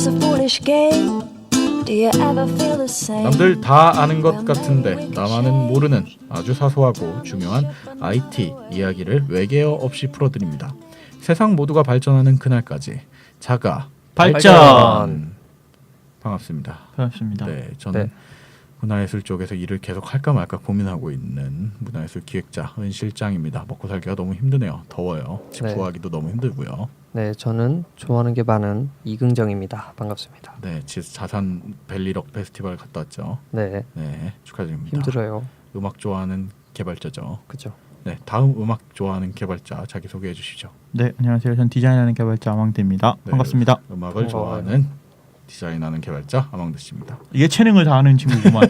Life's a foolish game. Do you ever feel the same? 남들 다 아는 것 같은데 나만은 모르는 아주 사소하고 중요한 IT 이야기를 외계어 없이 풀어드립니다. 세상 모두가 발전하는 그날까지 자가 발전. 반갑습니다. 반갑습니다. 네, 저는 문화예술 쪽에서 일을 계속 할까 말까 고민하고 있는 문화예술 기획자 은 실장입니다. 먹고 살기가 너무 힘드네요. 더워요. 집 구하기도 너무 힘들고요. 네, 저는 좋아하는 게 많은 이긍정입니다. 반갑습니다. 네, 자산 벨리럭 페스티벌 갔다 왔죠. 네, 네, 축하드립니다. 힘들어요. 음악 좋아하는 개발자죠. 그죠? 네, 다음 음악 좋아하는 개발자 자기 소개해 주시죠. 네, 안녕하세요. 전 디자인하는 개발자 아망드입니다. 네, 반갑습니다. 음악을 좋아하는 디자인하는 개발자 아망드 씨입니다. 이게 체능을 다 하는 친구구만.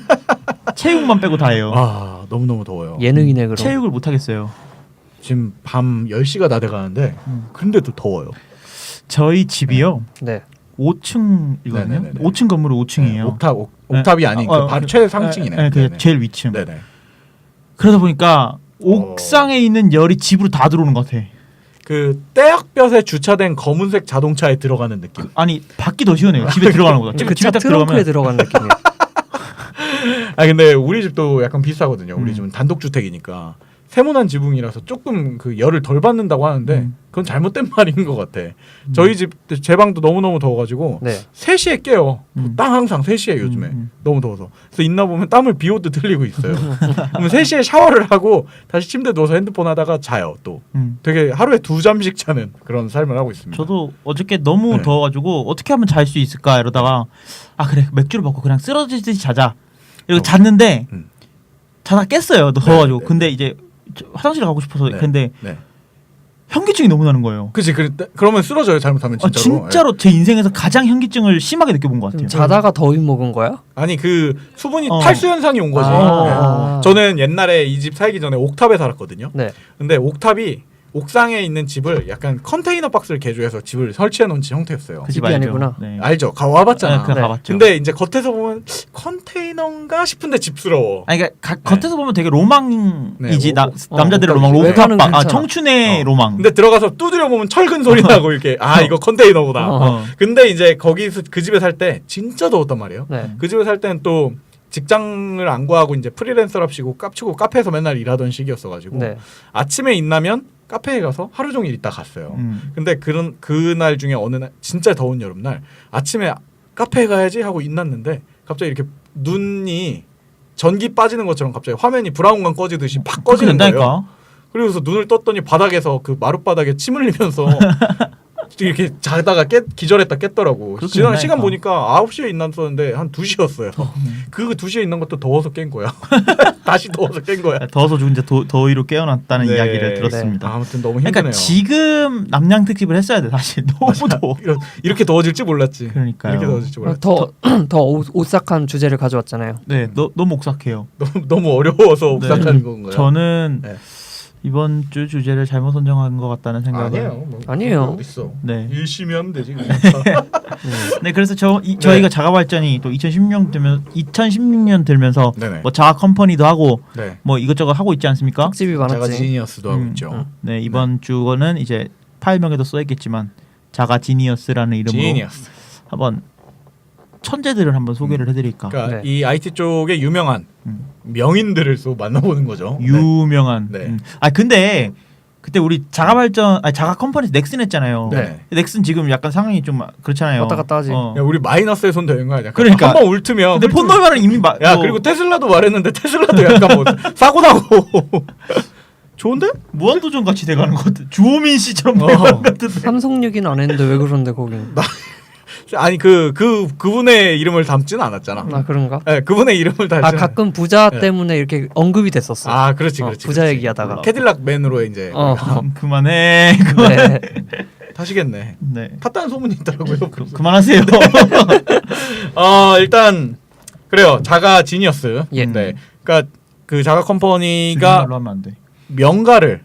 체육만 빼고 다 해요. 아, 너무너무 더워요. 예능이네 그럼. 체육을 못 하겠어요. 지금 밤 10시가 다 돼가는데 근데도 더워요. 저희 집이요. 네. 5층이거든요. 네네네네. 5층 건물 5층이에요. 네, 옥탑이 아닌 그 바로 최상층이네. 네, 그 네네. 제일 위층. 네네. 그러다 보니까 옥상에 있는 열이 집으로 다 들어오는 것 같아. 그 떼약볕에 주차된 검은색 자동차에 들어가는 느낌. 아니 밖이 더 시원해요. 집에 들어가는 거보다. 그 집에 차 딱 트렁크에 들어가면 들어간 느낌이에요. 아 근데 우리 집도 약간 비슷하거든요. 우리 음. 집은 단독 주택이니까 세모난 지붕이라서 조금 그 열을 덜 받는다고 하는데 그건 잘못된 말인 것 같아. 저희 집 제 방도 너무 더워가지고 네. 3시에 깨요. 땅 항상 3시에 요즘에 너무 더워서. 그래서 있나 보면 땀을 비오듯 흘리고 있어요. 그러면 3시에 샤워를 하고 다시 침대 누워서 핸드폰 하다가 자요. 또 되게 하루에 2잠씩 자는 그런 삶을 하고 있습니다. 저도 어저께 너무 네. 더워가지고 어떻게 하면 잘 수 있을까 이러다가 아 그래 맥주를 먹고 그냥 쓰러지듯이 자자 이러고 잤는데 자다 깼어요. 더워가지고. 네. 근데 이제 화장실 가고 싶어서 네. 근데 네. 현기증이 너무 나는 거예요. 그치 그러면 쓰러져요. 잘못하면 진짜로. 진짜로 제 인생에서 가장 현기증을 심하게 느껴본 것 같아요. 자다가 더위 먹은 거야? 아니 그 수분이 어. 탈수 현상이 온 거지. 아. 네. 저는 옛날에 이 집 살기 전에 옥탑에 살았거든요. 네. 근데 옥탑이 옥상에 있는 집을 약간 컨테이너 박스를 개조해서 집을 설치해 놓은 형태였어요. 그 집 집이 알죠? 아니구나. 네. 알죠? 와봤잖아. 네, 그냥 네. 가봤죠. 근데 이제 겉에서 보면 컨테이너인가 싶은데 집스러워. 아니 그러니까 겉에서 보면 되게 로망이지. 네, 남자들의 옥탑. 로망, 외관은 옥탑방, 괜찮아. 청춘의 로망. 근데 들어가서 두드려 보면 철근 소리 나고 이렇게 아 이거 컨테이너구나. 어. 근데 이제 거기서 그 집에 살 때 진짜 더웠단 말이에요. 네. 그 집에 살 때는 또 직장을 안 구하고 이제 프리랜서랍시고 깝치고 카페에서 맨날 일하던 시기였어가지고 네. 아침에 있나면 카페에 가서 하루 종일 있다 갔어요. 음. 근데 그날 중에 어느 날 진짜 더운 여름날 아침에 카페에 가야지 하고 있났는데 갑자기 이렇게 눈이 전기 빠지는 것처럼 갑자기 화면이 브라운관 꺼지듯이 팍 그렇게 꺼지는 거예요. 된다니까. 그리고서 눈을 떴더니 바닥에서 그 마룻바닥에 침 흘리면서 이렇게 자다가 기절했다 깼더라고. 그렇게 지난 된다니까. 시간 보니까 9시에 있났었는데 한 2시였어요. 그 2시에 있는 것도 더워서 깬 거야. 다시 더워서 깬 거야. 더워서 죽은 지 더위로 깨어났다는 네. 이야기를 들었습니다. 아무튼 너무 힘드네요. 그러니까 지금 남양 특집을 했어야 돼 사실. 너무 더워. 이렇게 더워질지 몰랐지. 그러니까요. 이렇게 더워질지 몰랐지. 더 오싹한 주제를 가져왔잖아요. 네, 너무 옥삭해요. 너무 어려워서 옥상하는 네. 건가요? 저는 네. 이번 주 주제를 잘못 선정한 것 같다는 생각을. 아니에요. 뭐 아니에요. 어디 있어? 네. 열심히 하면 되지. 그냥. 네, 그래서 저희가 자가 발전이 또 2016년 들면서 네네. 뭐 자가 컴퍼니도 하고 네. 뭐 이것저것 하고 있지 않습니까? 특집이 자가 많았지. 지니어스도 하고 있죠. 네, 이번 주는 이제 파일명에도 써있겠지만 자가 지니어스라는 이름으로 지니어스. 한번 천재들을 한번 소개를 해드릴까. 그러니까 네. 이 IT 쪽에 유명한 명인들을 또 만나보는 거죠. 유명한. 네. 아 근데 그때 우리 자가 발전, 자가 컴퍼니 넥슨 했잖아요. 네. 넥슨 지금 약간 상황이 좀 그렇잖아요. 왔다 갔다 하지. 야, 우리 마이너스에 손 대는 거야. 약간 그러니까. 한번 울트면. 근데 폰노이만은 이미 야 그리고 테슬라도 말했는데 테슬라도 약간 뭐 사고 나고. 좋은데? 무한도전 같이 돼가는 것 같아. 주호민 씨처럼 돼가는 것 같은데. 삼성 얘기는 안 했는데 왜 그런데 거긴? 아니 그분의 이름을 담지는 않았잖아. 아 그런가? 네, 그분의 이름을 담지. 아 가끔 부자 네. 때문에 이렇게 언급이 됐었어. 아 그렇지. 부자 그렇지. 얘기하다가. 캐딜락 맨으로 이제 그만해. 네. 타시겠네. 네. 탔다는 소문이 있더라고요. 그만하세요. 일단 그래요. 자가 지니어스. 예. 네. 그러니까 그 자가 컴퍼니가 말로 하면 안 돼. 명가를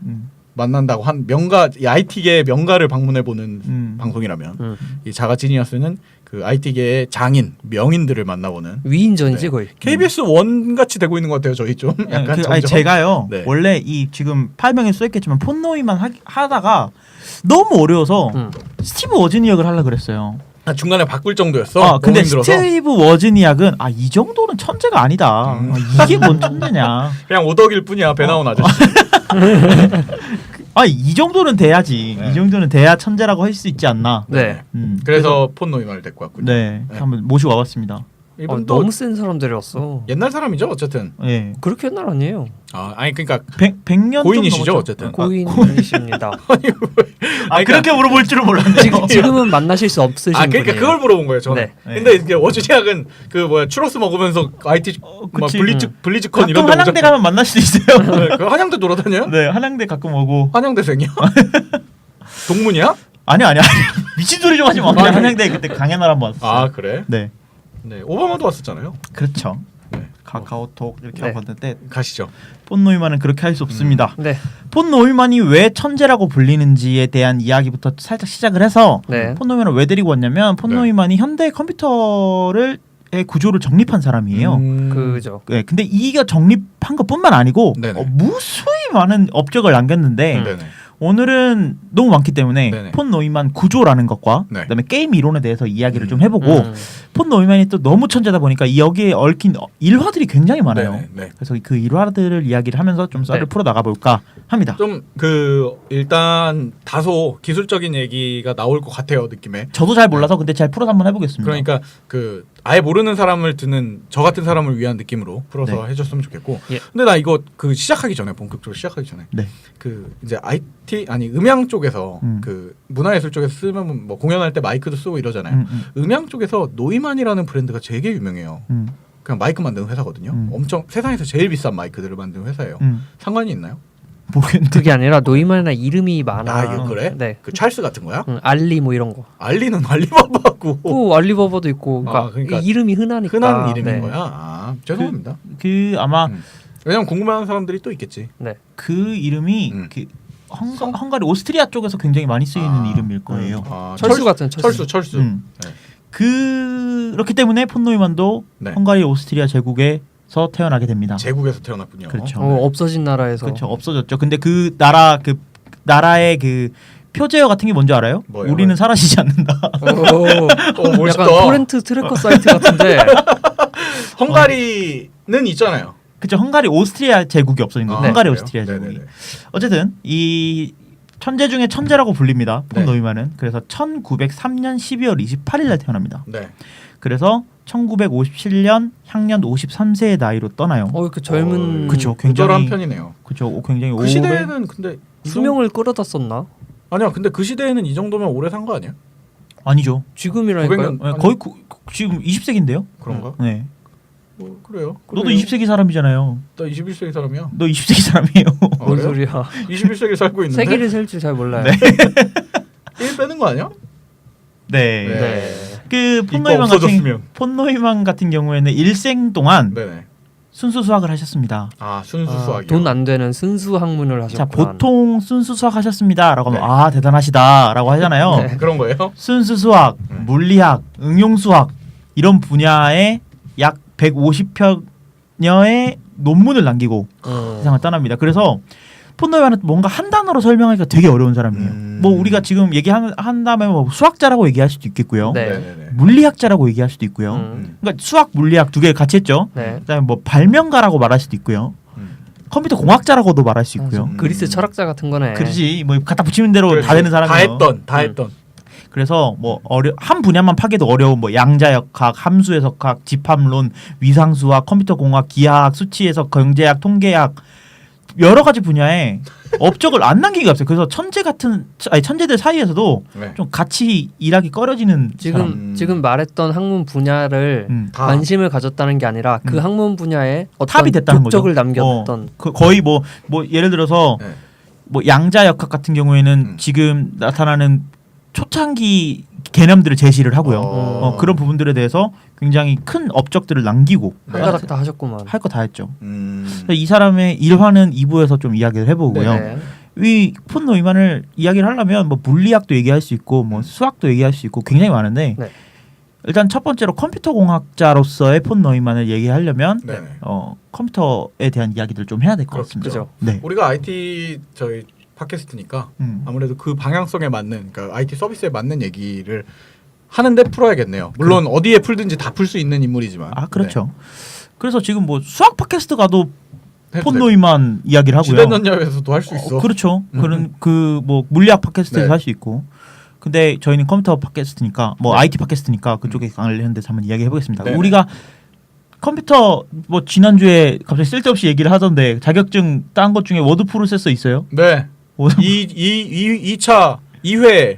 만난다고 한 명가 IT계의 명가를 방문해 보는 방송이라면 이 자가 지니어스는 그 IT계의 장인 명인들을 만나보는 위인전이지 네. 거의. KBS 원 같이 되고 있는 것 같아요. 저희 좀 약간 아니 점점. 제가요 네. 원래 이 지금 파일명에 써있겠지만 폰노이만 하다가 너무 어려워서 스티브 워즈니역을 하려고 그랬어요. 아, 중간에 바꿀 정도였어. 아 근데 너무 힘들어서. 스티브 워즈니악은 이 정도는 천재가 아니다. 이게 뭔 천재냐. 그냥 오덕일 뿐이야. 배 나온 아저씨. 이 정도는 돼야지. 네. 이 정도는 돼야 천재라고 할 수 있지 않나. 네. 그래서 폰 노이만을 데리고 왔군요. 네. 네. 한번 모시고 와봤습니다. 이분도 너무 센 사람들이 왔어. 옛날 사람이죠, 어쨌든. 예. 그렇게 옛날 아니에요. 아니 그러니까 100년 고인이시죠, 좀 어쨌든. 고인이십니다. 그렇게 물어볼 줄은 몰랐네요. 지금은 만나실 수 없으신 그러니까 분이에요. 그걸 물어본 거예요, 저는. 네. 근데 이게 워즈니악은 그 뭐야 추러스 먹으면서 IT 막 그치. 블리즈컨 이런 가끔 데 한양대 가면 만날 수도 있어요. 네, 그 한양대 돌아다녀요? 네, 한양대 가끔 오고. 한양대생이야? 동문이야? 아니. 미친 소리 좀 하지 마. 그냥 한양대 그때 강연을 한번 왔어요. 아 그래? 네. 네, 오바마도 왔었잖아요. 그렇죠. 네. 카카오톡 이렇게 네. 하고 왔는데 가시죠. 폰 노이만은 그렇게 할 수 없습니다. 네. 폰 노이만이 왜 천재라고 불리는지에 대한 이야기부터 살짝 시작을 해서 네. 폰 노이만을 왜 데리고 왔냐면 폰 네. 노이만이 현대 컴퓨터의 구조를 정립한 사람이에요. 그죠. 네, 근데 이가 정립한 것뿐만 아니고 네네. 무수히 많은 업적을 남겼는데 네네. 오늘은 너무 많기 때문에 네네. 폰 노이만 구조라는 것과 네. 그다음에 게임 이론에 대해서 이야기를 좀 해보고 음. 폰 노이만이 또 너무 천재다 보니까 여기에 얽힌 일화들이 굉장히 많아요. 네네, 네. 그래서 그 일화들을 이야기를 하면서 좀 썰을 네. 풀어 나가 볼까 합니다. 좀 그 일단 다소 기술적인 얘기가 나올 것 같아요, 느낌에. 저도 잘 몰라서 근데 잘 풀어서 한번 해보겠습니다. 그러니까 그 아예 모르는 사람을 듣는 저 같은 사람을 위한 느낌으로 풀어서 네. 해줬으면 좋겠고. 예. 근데 나 이거 그 시작하기 전에 본격적으로 시작하기 전에 네. 그 이제 IT 아니 음향 쪽에서 음. 그 문화예술 쪽에서 쓰면 뭐 공연할 때 마이크도 쓰고 이러잖아요. 음향 쪽에서 노이만이라는 브랜드가 되게 유명해요. 그냥 마이크 만드는 회사거든요. 엄청 세상에서 제일 비싼 마이크들을 만드는 회사예요. 상관이 있나요? 모르겠는데. 그게 아니라 노이만이나 이름이 많아. 이거 그래? 네. 그 찰스 같은 거야? 알리 뭐 이런 거. 알리는 알리바바고 또 알리바바도 있고. 그러니까, 그러니까 이 이름이 흔하니까. 흔한 이름인 네. 거야. 아, 죄송합니다. 그 아마 왜냐면 궁금해하는 사람들이 또 있겠지. 네. 그 이름이 그 헝가리 오스트리아 쪽에서 굉장히 많이 쓰이는 이름일 거예요. 철수 같은 철수. 철수. 음. 네. 그렇기 때문에 폰 노이만도 네. 헝가리 오스트리아 제국에서 태어나게 됩니다. 제국에서 태어났군요. 그렇죠. 없어진 나라에서. 그렇죠. 없어졌죠. 근데 그 나라의 그 표제어 같은 게 뭔지 알아요? 뭐예요? 우리는 사라지지 않는다. 멋있다. 약간 토렌트 트래커 사이트 같은데. 헝가리는 있잖아요. 그렇죠. 헝가리 오스트리아 제국이 없어진 거예요. 헝가리 그래요? 오스트리아 제국이. 네네네. 어쨌든 이 천재 중에 천재라고 불립니다. 폰 네. 노이만은. 그래서 1903년 12월 28일 날 태어납니다. 네. 그래서 1957년 향년 53세의 나이로 떠나요. 이렇게 젊은. 그쵸. 굉장한 굉장히 편이네요. 그렇죠. 굉장히 그 오래 시대에는 근데 수명을 끌어다 썼나? 아니야. 근데 그 시대에는 이 정도면 오래 산 거 아니야? 아니죠. 지금이라니까요. 900년. 거의 지금 20세기인데요. 그런가? 네. 뭐 그래요. 너도 그래요. 20세기 사람이잖아요. 나 21세기 사람이야. 너 20세기 사람이에요. 뭔 그래요? 소리야? 21세기 살고 있는데. 세기를 셀 줄 잘 몰라요. 네. 1 빼는 거 아니야? 네. 네. 그 이거 없어졌으면. 폰노이만 같은 경우에는 일생 동안 네네. 순수 수학을 하셨습니다. 순수 수학이요. 돈 안 되는 순수 학문을 자, 하셨구나. 보통 순수 수학 하셨습니다라고 하면 네. 아 대단하시다라고 하잖아요. 네. 그런 거예요? 순수 수학, 물리학, 응용 수학 이런 분야에 약 150편여의 논문을 남기고 세상을 떠납니다. 그래서 폰노이만은 뭔가 한 단어로 설명하기가 되게 어려운 사람이에요. 뭐 우리가 지금 얘기한다면 뭐 수학자라고 얘기할 수도 있겠고요. 네. 네네네. 물리학자라고 얘기할 수도 있고요. 음. 그러니까 수학, 물리학 두 개 같이 했죠. 네. 그다음에 뭐 발명가라고 말할 수도 있고요. 컴퓨터 공학자라고도 말할 수 있고요. 그리스 철학자 같은 거네. 그렇지. 뭐 갖다 붙이는 대로 그래서 다 되는 사람이에요. 다 했던. 그래서 뭐 한 분야만 파괴도 어려운 뭐 양자역학, 함수 해석학, 집합론, 위상수학, 컴퓨터 공학, 기하학, 수치 해석, 경제학, 통계학 여러 가지 분야에 업적을 안 남기기가 없어요. 그래서 천재들 사이에서도 네. 좀 같이 일하기 꺼려지는 사람. 지금 말했던 학문 분야를 다. 관심을 가졌다는 게 아니라 그 학문 분야에 어떤 탑이 됐다는 거죠. 국적을 남겼던. 거의 뭐 예를 들어서 네. 뭐 양자역학 같은 경우에는 지금 나타나는 초창기 개념들을 제시를 하고요. 그런 부분들에 대해서 굉장히 큰 업적들을 남기고 한 가닥 다 하셨구만. 할 거 다 했죠. 음. 이 사람의 일화는 2부에서 좀 이야기를 해보고요. 네. 이 폰 노이만을 이야기를 하려면 뭐 물리학도 얘기할 수 있고 뭐 수학도 얘기할 수 있고 굉장히 많은데 네. 일단 첫 번째로 컴퓨터 공학자로서의 폰 노이만을 얘기하려면 네네. 컴퓨터에 대한 이야기들 좀 해야 될 것 같습니다. 그죠. 네. 우리가 IT 저희 팟캐스트니까 아무래도 그 방향성에 맞는 그러니까 IT 서비스에 맞는 얘기를 하는데 풀어야겠네요. 물론 어디에 풀든지 다 풀 수 있는 인물이지만. 아 그렇죠. 그래서 지금 뭐 수학 팟캐스트 가도 네. 폰 노이만 이야기를 하고요. 지대전협에서도 할 수 있어. 그렇죠. 그런 그 뭐 물리학 팟캐스트에서 네. 할 수 있고. 근데 저희는 컴퓨터 팟캐스트니까 뭐 IT 팟캐스트니까 그쪽에 관련된 데서 한번 이야기해 보겠습니다. 네네. 우리가 컴퓨터 뭐 지난주에 갑자기 쓸데없이 얘기를 하던데 자격증 딴 것 중에 워드 프로세서 있어요? 네. 워드 2차 2회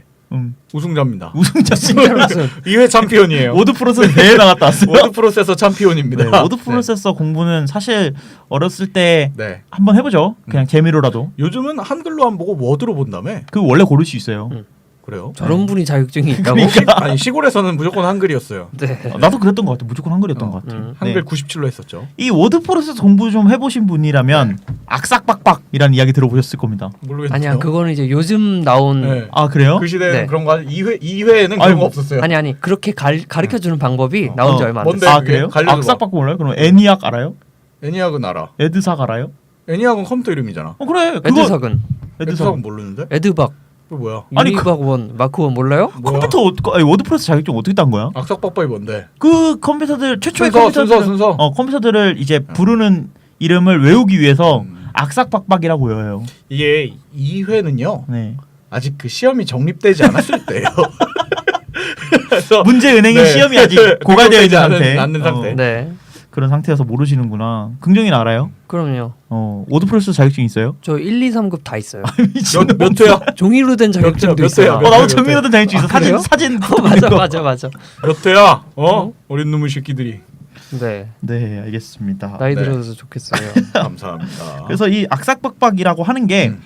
우승자입니다. 우승자입니다. 2회 챔피언이에요. 워드 프로세서 대회 나갔다 왔어요. 워드 프로세서 챔피언입니다. 네, 워드 프로세서 공부는 사실 어렸을 때 네. 한번 해보죠. 그냥 재미로라도. 요즘은 한글로 안 보고 워드로 본다며? 그 원래 고를 수 있어요. 그래요? 저런 분이 자격증이 있다고? 아니 시골에서는 무조건 한글이었어요. 네. 나도 그랬던 것 같아. 무조건 한글이었던 것 같아. 한글 네. 97로 했었죠. 이 워드 프로세서 공부 좀 해보신 분이라면 악삭박박이라는 이야기 들어보셨을 겁니다. 모르겠네요. 아니야 그거는 이제 요즘 나온 네. 아 그래요? 그 시대에는 네. 그런 거 2회에는 그런 아이고. 거 없었어요. 아니 그렇게 가르쳐 주는 방법이 나온 지 얼마 안 뭔데? 됐어. 아 그게? 그래요? 갈려줘봐. 악삭박박 몰라요? 그럼 애니악 알아요? 애니악은 알아. 에드삭 알아요? 애니악은 컴퓨터 이름이잖아. 그래. 그거 에드삭은 애드삭은 모르는데? 에드박 그 뭐야? 아니, 유니박 원 마크 원 몰라요? 뭐야? 컴퓨터 아니, 워드 프로세서 자격증 어떻게 딴 거야? 악삭박박이 뭔데? 그 컴퓨터들 최초의 순서. 컴퓨터들을 이제 부르는 이름을 외우기 위해서 악삭박박이라고 외워요. 이게 2회는요. 네. 아직 그 시험이 정립되지 않았을 때예요. 그래서 문제은행의 네. 시험이 아직 고갈되어 있는 상태. 않는 상태. 네. 그런 상태여서 모르시는구나. 긍정이는 알아요? 그럼요. 워드 프로세서 자격증 있어요? 저 1, 2, 3급 다 있어요. 몇 회야? 종이로 된 자격증도 몇 있어요. 회야? 몇 나도 회? 정밀하던 자격증 있어. 아, 그래요? 사진 맞아. 몇 회야? 어린 놈의 새끼들이. 네. 네, 알겠습니다. 나이 네. 들어서 좋겠어요. 감사합니다. 그래서 이 악삭박박이라고 하는 게 음.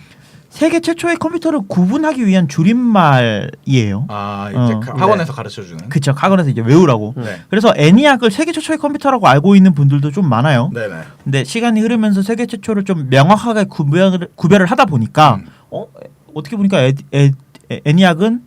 세계 최초의 컴퓨터를 구분하기 위한 줄임말이에요. 아 이제 어. 학원에서 가르쳐 주는. 그쵸. 학원에서 이제 외우라고. 네. 그래서 애니악을 세계 최초의 컴퓨터라고 알고 있는 분들도 좀 많아요. 네네. 근데 시간이 흐르면서 세계 최초를 좀 명확하게 구별을 하다 보니까 어떻게 보니까 애니악은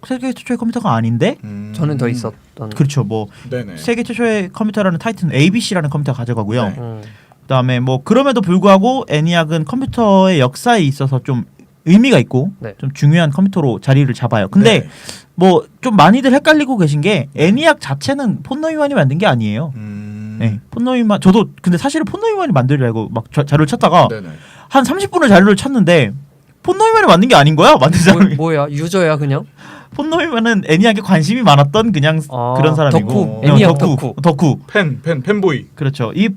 세계 최초의 컴퓨터가 아닌데? 저는 더 있었던. 그렇죠. 뭐 네네. 세계 최초의 컴퓨터라는 타이틀은 ABC라는 컴퓨터 가져가고요. 네. 그다음에 뭐 그럼에도 불구하고 애니악은 컴퓨터의 역사에 있어서 좀 의미가 있고 네. 좀 중요한 컴퓨터로 자리를 잡아요. 근데 네. 뭐 좀 많이들 헷갈리고 계신 게 애니악 자체는 폰노이만이 만든 게 아니에요. 네, 폰노이만 저도 근데 사실은 폰노이만이 만들려고 막 자료를 찾다가 네네. 한 30분을 자료를 찾는데 폰노이만이 만든 게 아닌 거야. 만든 사람이. 뭐야 유저야 그냥? 폰노이만은 애니악에 관심이 많았던 그냥 그런 사람이고. 덕후. 어, 애니악 덕후. 덕후. 팬보이. 그렇죠. 이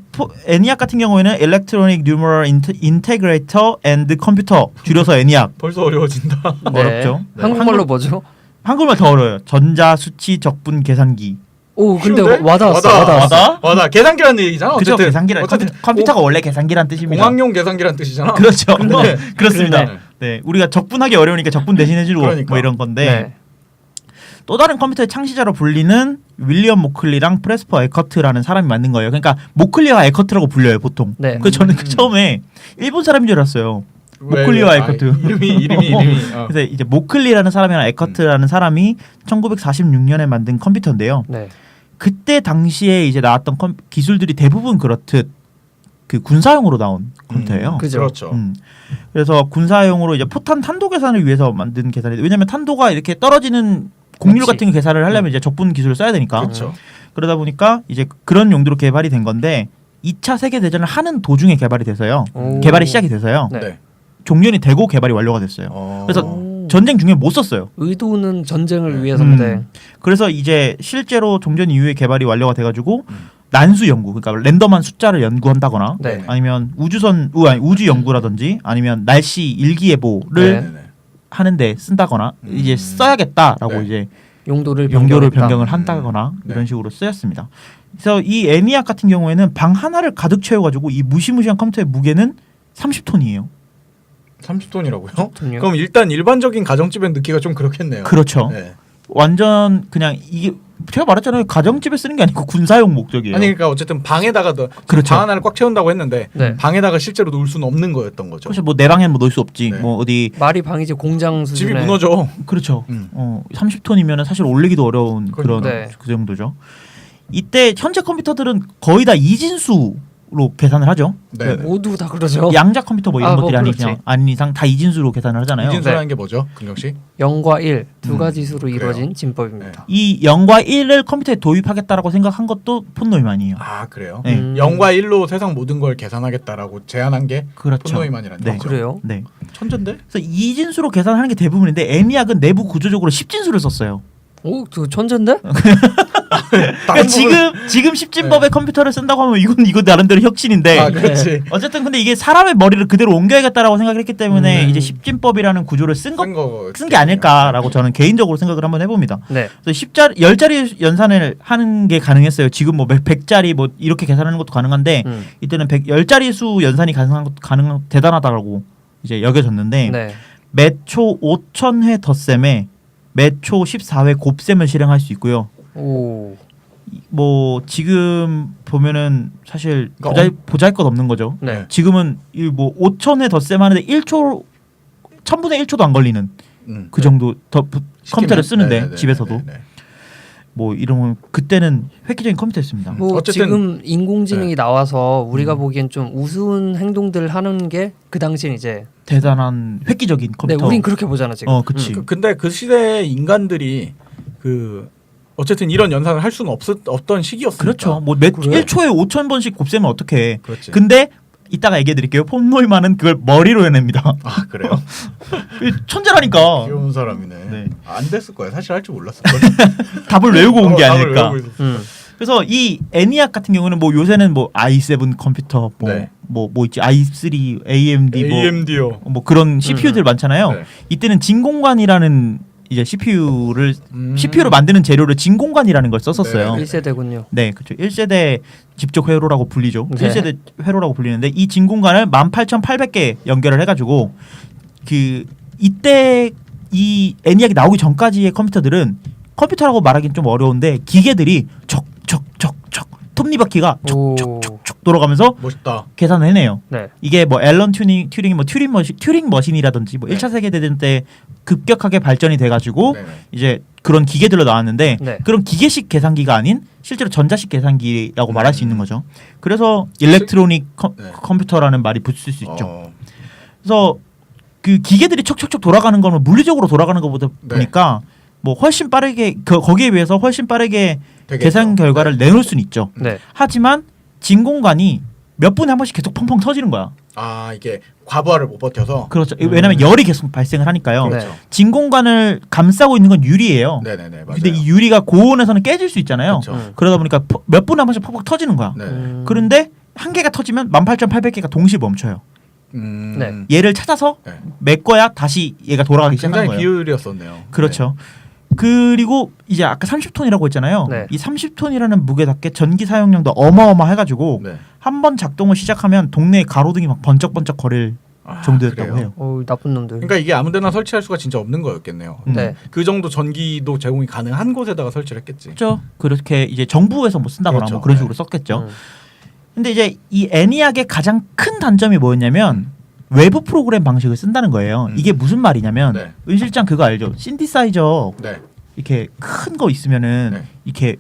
애니악 같은 경우에는 Electronic Numeral Integrator and Computer 줄여서 애니악. 벌써 어려워진다. 네. 어렵죠. 네. 한국말로 뭐죠? 한글말 더 어려워요. 전자, 수치, 적분, 계산기. 오 근데 쉬운데? 와닿았어. 와닿아. 계산기라는 얘기잖아. 그죠? 어쨌든. 계산기란 어쨌든 컴퓨터가 원래 계산기란 뜻입니다. 공학용 계산기란 뜻이잖아. 그렇죠. 네. 그렇습니다. 네. 네, 우리가 적분하기 어려우니까 적분 대신해주고 그러니까. 뭐 이런 건데 네. 또 다른 컴퓨터의 창시자로 불리는 윌리엄 모클리랑 프레스퍼 에커트라는 사람이 만든 거예요. 그러니까 모클리와 에커트라고 불려요 보통. 네. 그래서 저는 처음에 일본 사람인 줄 알았어요. 왜, 모클리와 왜? 에커트. 아, 이름이. 어. 그래서 이제 모클리라는 사람이랑 에커트라는 사람이 1946년에 만든 컴퓨터인데요. 네. 그때 당시에 이제 나왔던 기술들이 대부분 그렇듯 그 군사용으로 나온 컴퓨터예요. 그죠. 그렇죠. 그래서 군사용으로 이제 포탄 탄도 계산을 위해서 만든 계산이 왜냐면 탄도가 이렇게 떨어지는 곡률 그치. 같은 거 계산을 하려면 이제 적분 기술을 써야 되니까. 그렇죠. 그러다 보니까 이제 그런 용도로 개발이 된 건데 2차 세계 대전을 하는 도중에 개발이 돼서요. 오. 개발이 시작이 돼서요. 네. 네. 종전이 되고 개발이 완료가 됐어요. 그래서 오. 전쟁 중에 못 썼어요. 의도는 전쟁을 위해서인데. 그래서 이제 실제로 종전 이후에 개발이 완료가 돼가지고 난수 연구, 그러니까 랜덤한 숫자를 연구한다거나 네. 아니면 우주 연구라든지 아니면 날씨 일기예보를 네네네. 하는데 쓴다거나 이제 써야겠다라고 네. 이제 용도를 변경을 한다거나 네. 이런 식으로 쓰였습니다. 그래서 이 애니악 같은 경우에는 방 하나를 가득 채워가지고 이 무시무시한 컴퓨터의 무게는 30톤이에요. 30톤이라고요? 톤이요? 그럼 일단 일반적인 가정집에 넣기가 좀 그렇겠네요. 그렇죠. 네. 완전 그냥 이게 제가 말했잖아요. 가정집에 쓰는 게 아니고 군사용 목적이에요. 아니 그러니까 어쨌든 방에다가 그렇죠. 방 하나를 꽉 채운다고 했는데 네. 방에다가 실제로 놓을 수는 없는 거였던 거죠. 그래서 뭐 내 방에는 뭐 넣을 수 없지. 네. 뭐 어디 말이 방이지 공장 수준에. 집이 무너져. 그렇죠. 음. 30톤이면 사실 올리기도 어려운 그런 네. 그 정도죠. 이때 현재 컴퓨터들은 거의 다 이진수로 계산을 하죠. 네. 모두 다 그러죠. 양자 컴퓨터 뭐 이런 아, 뭐 것들이 그렇지. 아닌 이상 다 이진수로 계산을 하잖아요. 이진수라는 게 뭐죠, 근경 씨? 0과 1 두 가지 수로 그래요. 이루어진 진법입니다. 이 0과 1을 컴퓨터에 도입하겠다라고 생각한 것도 폰 노이만이에요. 아 그래요? 네. 0과 1로 세상 모든 걸 계산하겠다라고 제안한 게 그렇죠. 폰노이만이라는 네. 거죠. 그래요? 네. 천재인데? 그래서 이진수로 계산하는 게 대부분인데 애니악은 내부 구조적으로 10진수를 썼어요. 오, 그 천재인데? 그러니까 지금 10진법의 컴퓨터를 쓴다고 하면 이거 나름대로 혁신인데. 아 그렇지. 어쨌든 근데 이게 사람의 머리를 그대로 옮겨야겠다라고 생각을 했기 때문에 이제 10진법이라는 구조를 쓴 게 아닐까라고 저는 개인적으로 생각을 한번 해봅니다. 네. 그래서 10자리 연산을 하는 게 가능했어요. 지금 뭐 100자리 뭐 이렇게 계산하는 것도 가능한데 이때는 10자리 수 연산이 가능한 대단하다고 이제 여겨졌는데 네. 매초 5,000회 덧셈에 매초 14회 곱셈을 실행할 수 있고요. 오. 뭐 지금 보면은 사실 그러니까 보잘것 없는 거죠. 네. 지금은 이 뭐 5,000회 덧셈 하는데 1초 1000분의 1초도 안 걸리는 그 정도 컴퓨터를 쓰는데 네네네. 집에서도 네네네. 뭐 이러면 그때는 획기적인 컴퓨터였습니다. 뭐 어쨌든- 지금 인공지능이 나와서 우리가 보기엔 좀 우스운 행동들을 하는 게 그 당시엔 이제 대단한 획기적인 네, 컴퓨터. 우린 그렇게 보잖아 지금. 그치. 근데 그 시대의 인간들이 그 어쨌든 이런 연산을 할 수는 없던 시기였으니까. 그렇죠. 뭐 그래? 1초에 5,000번씩 곱셈을 어떻게 해. 그렇지. 근데 이따가 얘기해 드릴게요. 폰노이만은 그걸 머리로 해냅니다. 아 그래요? 천재라니까. 귀여운 사람이네. 네. 안 됐을 거야. 사실 할 줄 몰랐을 거야. 답을 외우고 온 게 답을 아닐까. 외우고 있었어. 그래서 이 애니악 같은 경우는 뭐 요새는 뭐 i7 컴퓨터 네. 뭐 있지 i3 AMD AMD요. 뭐 그런 CPU들 많잖아요. 네. 이때는 진공관이라는 이제 CPU를 만드는 재료를 진공관이라는 걸 썼었어요. 네. 1세대군요. 네, 그렇죠. 1세대 집적 회로라고 불리죠. 네. 1세대 회로라고 불리는데 이 진공관을 18,800개 연결을 해가지고 그 이때 이 애니악이 나오기 전까지의 컴퓨터들은 컴퓨터라고 말하기는 좀 어려운데 기계들이 척척척척 톱니바퀴가 오. 척척척척 돌아가면서 멋있다. 계산을 해내요. 네. 이게 뭐 앨런 튜링이 뭐 튜링 머신이라든지 뭐 네. 1차 세계 대전 때 급격하게 발전이 돼가지고 네네. 이제 그런 기계들로 나왔는데 네. 그런 기계식 계산기가 아닌 실제로 전자식 계산기라고 말할 수 있는 거죠. 그래서 일렉트로닉 네. 컴퓨터라는 말이 붙을 수 있죠. 어, 그래서 그 기계들이 척척척 돌아가는 거는 물리적으로 돌아가는 것보다 네. 보니까 뭐 훨씬 빠르게 거기에 비해서 훨씬 빠르게 되겠죠. 계산 결과를 내놓을 수는 있죠. 네. 하지만 진공관이 몇 분에 한 번씩 계속 펑펑 터지는 거야. 아 이게 과부하를 못 버텨서. 그렇죠. 왜냐하면 열이 계속 발생을 하니까요. 네. 그렇죠. 진공관을 감싸고 있는 건 유리예요. 네네네 맞아요. 근데 이 유리가 고온에서는 깨질 수 있잖아요. 그렇죠. 그러다 보니까 몇 분에 한 번씩 퍽퍽 터지는 거야. 네. 그런데 한 개가 터지면 18,800개가 동시에 멈춰요. 네. 얘를 찾아서 네. 메꿔야 다시 얘가 돌아가기 시작하는 굉장히 거예요. 비율이었었네요. 그렇죠. 그리고 이제 아까 30톤이라고 했잖아요. 네. 이 30톤이라는 무게답게 전기 사용량도 어마어마해가지고 네. 네. 한 번 작동을 시작하면 동네 가로등이 막 번쩍번쩍 거릴 아, 정도였다고 그래요? 해요. 오, 나쁜 놈들. 그러니까 이게 아무데나 설치할 수가 진짜 없는 거였겠네요. 네. 그 정도 전기도 제공이 가능한 곳에다가 설치를 했겠지. 그렇죠. 그렇게 이제 정부에서 뭐 쓴다거나 그렇죠. 뭐 그런 네. 식으로 썼겠죠. 음. 근데 이제 이 애니악의 가장 큰 단점이 뭐였냐면 외부 프로그램 방식을 쓴다는 거예요. 이게 무슨 말이냐면 네. 은 실장 그거 알죠? 신디사이저 네. 이렇게 큰 거 있으면은 네. 이렇게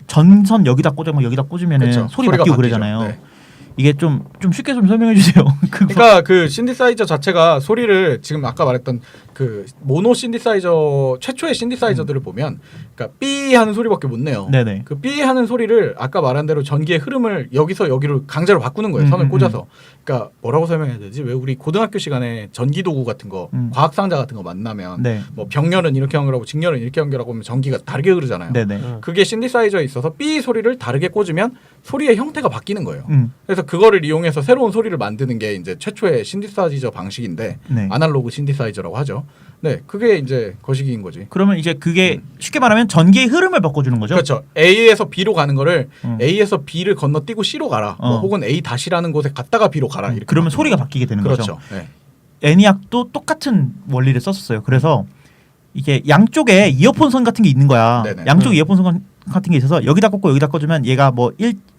전선 여기다 꽂으면 여기다 꽂으면은 그렇죠. 소리 소리가 바뀌고 바뀌죠. 그러잖아요. 네. 이게 좀 쉽게 좀 설명해 주세요. 그거. 그러니까 그 신디사이저 자체가 소리를 지금 아까 말했던 그 모노 신디사이저 최초의 신디사이저들을 보면 그러니까 삐 하는 소리밖에 못 내요. 네네. 그 삐 하는 소리를 아까 말한 대로 전기의 흐름을 여기서 여기로 강제로 바꾸는 거예요. 선을 꽂아서. 그러니까 뭐라고 설명해야 되지? 왜 우리 고등학교 시간에 전기 도구 같은 거, 과학 상자 같은 거 만나면 네. 뭐 병렬은 이렇게 연결하고 직렬은 이렇게 연결하고 하면 전기가 다르게 흐르잖아요. 네네. 그게 신디사이저에 있어서 삐 소리를 다르게 꽂으면 소리의 형태가 바뀌는 거예요. 음. 그래서 그거를 이용해서 새로운 소리를 만드는 게 이제 최초의 신디사이저 방식인데 네. 아날로그 신디사이저라고 하죠. 네, 그게 이제 거시기인 거지. 그러면 이제 그게 쉽게 말하면 전기의 흐름을 바꿔주는 거죠. 그렇죠. A에서 B로 가는 거를 음. A에서 B를 건너뛰고 C로 가라. 뭐 혹은 A 다시라는 곳에 갔다가 B로 가라. 이렇게 그러면 바꾸는 소리가 거죠. 바뀌게 되는 그렇죠. 거죠. 네. 애니악도 똑같은 원리를 썼었어요. 그래서 이게 양쪽에 이어폰 선 같은 게 있는 거야. 네네. 양쪽 이어폰 선 같은 게 있어서 여기다 꽂고 여기다 꽂으면 얘가 뭐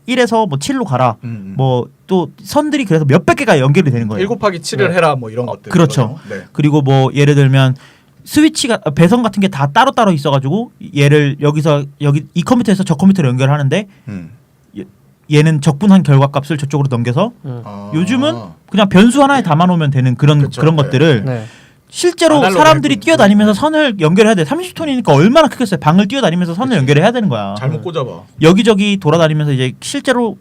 1에서 뭐 7로 가라. 뭐 또 선들이 그래서 몇백 개가 연결이 되는 거예요. 1 곱하기 7을 네. 해라 뭐 이런 것들. 그렇죠. 네. 그리고 뭐 예를 들면 스위치가 배선 같은 게 다 따로따로 있어가지고 얘를 여기서 여기 이 컴퓨터에서 저 컴퓨터로 연결하는데 음. 얘는 적분한 결과값을 저쪽으로 넘겨서 아. 요즘은 그냥 변수 하나에 담아놓으면 되는 그런 그쵸, 그런 네. 것들을 네. 실제로 아날로그 사람들이 했군요. 뛰어다니면서 네. 선을 연결해야 돼. 30톤이니까 얼마나 크겠어요. 방을 뛰어다니면서 선을 그치. 연결해야 되는 거야. 잘못 꽂아봐. 여기저기 돌아다니면서 이제 실제로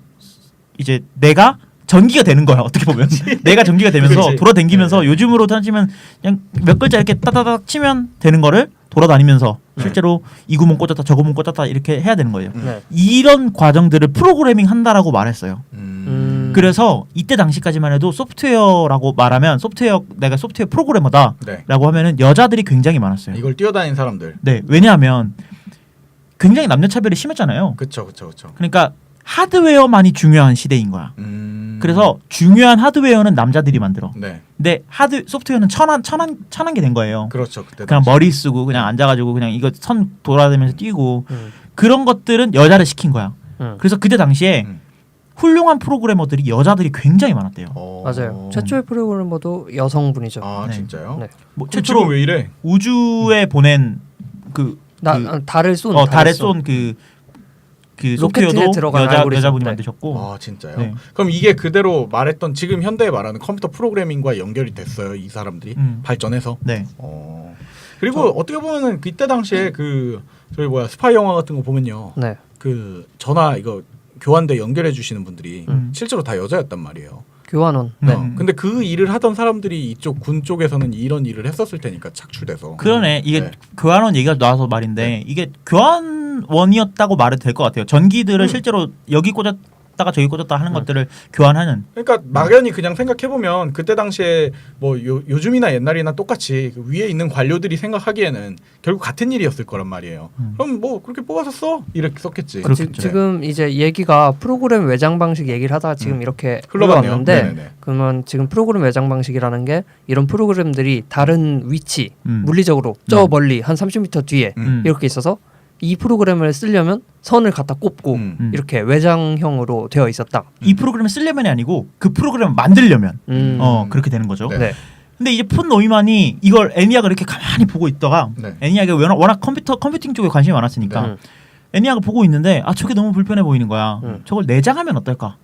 이제 내가 전기가 되는 거야. 어떻게 보면 내가 전기가 되면서 그치. 돌아다니면서 네. 요즘으로 따지면 그냥 몇 글자 이렇게 따다닥 치면 되는 거를 돌아다니면서 네. 실제로 이 구멍 꽂았다 저 구멍 꽂았다 이렇게 해야 되는 거예요. 네. 이런 과정들을 프로그래밍 한다라고 말했어요. 음. 그래서 이때 당시까지만 해도 소프트웨어라고 말하면 내가 소프트웨어 프로그래머다라고 네. 하면은 여자들이 굉장히 많았어요. 이걸 뛰어다니는 사람들. 네, 왜냐하면 굉장히 남녀 차별이 심했잖아요. 그쵸. 그러니까 하드웨어만이 중요한 시대인 거야. 그래서 중요한 하드웨어는 남자들이 만들어. 네. 근데 소프트웨어는 천한 게 된 거예요. 그렇죠. 그때 그냥 당시. 머리 쓰고 그냥 앉아가지고 그냥 이거 선 돌아다니면서 뛰고 음. 그런 것들은 여자를 시킨 거야. 그래서 그때 당시에 음. 훌륭한 프로그래머들이 여자들이 굉장히 많았대요. 맞아요. 최초의 프로그래머도 여성분이죠. 아 네. 진짜요? 네. 뭐 최초로 최초로 왜 이래? 우주에 보낸 달을 쏜 달에 쏜 그 로켓에 소프트웨어도 들어간 알고리즘. 여자분이 네. 만드셨고 아 진짜요? 네. 그럼 이게 그대로 말했던 지금 현대에 말하는 컴퓨터 프로그래밍과 연결이 됐어요. 이 사람들이 발전해서. 네. 그리고 어떻게 보면은 그때 당시에 그 저희 스파이 영화 같은 거 보면요. 네. 그 전화 이거 교환대 연결해 주시는 분들이 음. 실제로 다 여자였단 말이에요. 교환원. 네. 근데 그 일을 하던 사람들이 이쪽 군 쪽에서는 이런 일을 했었을 테니까 착출돼서. 그러네. 이게 네. 교환원 얘기가 나와서 말인데 네. 이게 교환원이었다고 말해도 될 것 같아요. 전기들을 음. 실제로 여기 꽂았다가 저기 꽂았다 하는 것들을 교환하는. 그러니까 막연히 그냥 생각해 보면 그때 당시에 뭐 요즘이나 옛날이나 똑같이 그 위에 있는 관료들이 생각하기에는 결국 같은 일이었을 거란 말이에요. 그럼 뭐 그렇게 뽑아서 써 이렇게 썼겠지. 그렇겠죠. 지금 이제 얘기가 프로그램 외장 방식 얘기를 하다가 지금 이렇게 흘러갔네요. 흘러왔는데 네네네. 그러면 지금 프로그램 외장 방식이라는 게 이런 프로그램들이 다른 위치 물리적으로 저 네. 멀리 한 30m 뒤에 이렇게 있어서 이 프로그램을 쓰려면 선을 갖다 꼽고 이렇게 외장형으로 되어 있었다. 이 프로그램을 쓰려면이 아니고 그 프로그램을 만들려면 그렇게 되는 거죠. 네. 네. 근데 이제 폰 노이만이 이걸 애니악을 이렇게 가만히 보고 있다가 네. 애니악이 워낙 컴퓨팅 쪽에 관심이 많았으니까 네. 애니악을 보고 있는데 저게 너무 불편해 보이는 거야. 저걸 내장하면 어떨까?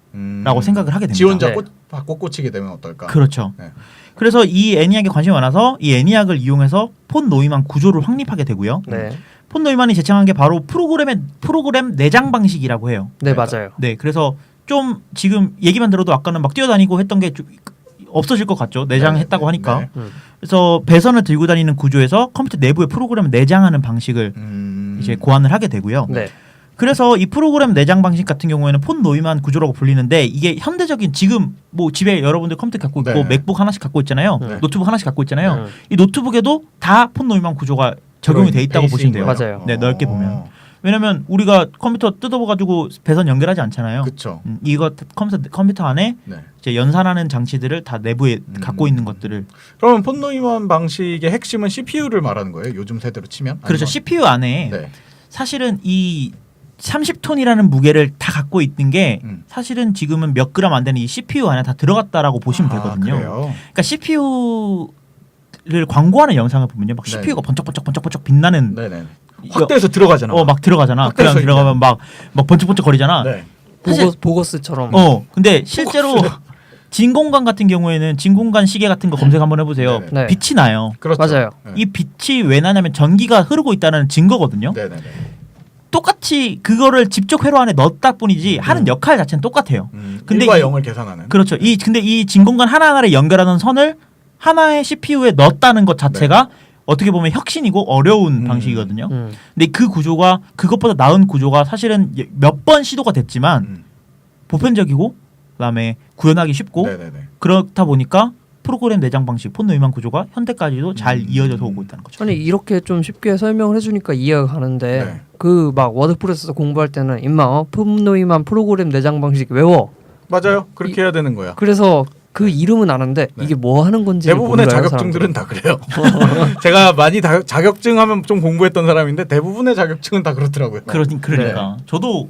라고 생각을 하게 됩니다. 지 혼자 네. 바꿔 꽂히게 되면 어떨까? 그렇죠. 네. 그래서 이 애니악에 관심이 많아서 이 애니악을 이용해서 폰 노이만 구조를 확립하게 되고요. 네. 폰 노이만이 제창한 게 바로 프로그램 내장 방식이라고 해요. 네, 맞아요. 네, 그래서 좀 지금 얘기만 들어도 아까는 막 뛰어다니고 했던 게 좀 없어질 것 같죠. 내장했다고 하니까. 네. 그래서 배선을 들고 다니는 구조에서 컴퓨터 내부의 프로그램을 내장하는 방식을 이제 고안을 하게 되고요. 네. 그래서 이 프로그램 내장 방식 같은 경우에는 폰 노이만 구조라고 불리는데 이게 현대적인 지금 뭐 집에 여러분들 컴퓨터 갖고 있고 네. 맥북 하나씩 갖고 있잖아요. 네. 노트북 하나씩 갖고 있잖아요. 네. 이 노트북에도 다 폰 노이만 구조가 적용이 돼 있다고 보시면 돼요. 맞아요. 네, 넓게 보면. 왜냐면 우리가 컴퓨터 뜯어가지고 배선 연결하지 않잖아요. 그렇죠. 이거 컴퓨터 안에 네. 이제 연산하는 장치들을 다 내부에 갖고 있는 것들을 그러면 폰 노이만 방식의 핵심은 CPU를 말하는 거예요. 요즘 세대로 치면. 그렇죠. 아니면- CPU 안에 네. 사실은 이 30톤이라는 무게를 다 갖고 있는 게 사실은 지금은 몇 그램 안 되는 이 CPU 안에 다 들어갔다라고 보시면 되거든요. 그래요? 그러니까 CPU를 광고하는 영상을 보면요, 막 CPU가 번쩍번쩍 빛나는 네네. 확대해서 들어가잖아. 막 들어가잖아. 확대해서 그냥 들어가면 막 번쩍번쩍 거리잖아. 네. 사실- 보거스처럼. 근데 실제로 진공관 같은 경우에는 진공관 시계 같은 거 검색 한번 해보세요. 네네. 네. 빛이 나요. 그렇죠. 맞아요. 네. 이 빛이 왜 나냐면 전기가 흐르고 있다는 증거거든요. 네네네. 똑같이 그거를 직접 회로 안에 넣었다 뿐이지 하는 역할 자체는 똑같아요. 근데 1과 이- 0을 계산하는. 그렇죠. 근데 이 진공관 하나하나를 연결하는 선을 하나의 CPU에 넣었다는 것 자체가 어떻게 보면 혁신이고 어려운 방식이거든요. 근데 그 구조가 그것보다 나은 구조가 사실은 몇 번 시도가 됐지만 보편적이고 그다음에 구현하기 쉽고 네네네. 그렇다 보니까 프로그램 내장 방식 폰 노이만 구조가 현대까지도 잘 이어져서 오고 있다는 거죠. 아니 이렇게 좀 쉽게 설명을 해주니까 이해가 가는데 네. 그 막 워드 프로세서 공부할 때는 임마 폰 노이만 프로그램 내장 방식 외워. 맞아요. 그렇게 해야 되는 거야. 그래서 그 이름은 아는데 네. 이게 뭐 하는 건지 대부분의 자격증들은 다 그래요. 제가 많이 자격증 하면 좀 공부했던 사람인데 대부분의 자격증은 다 그렇더라고요. 그러니까 저도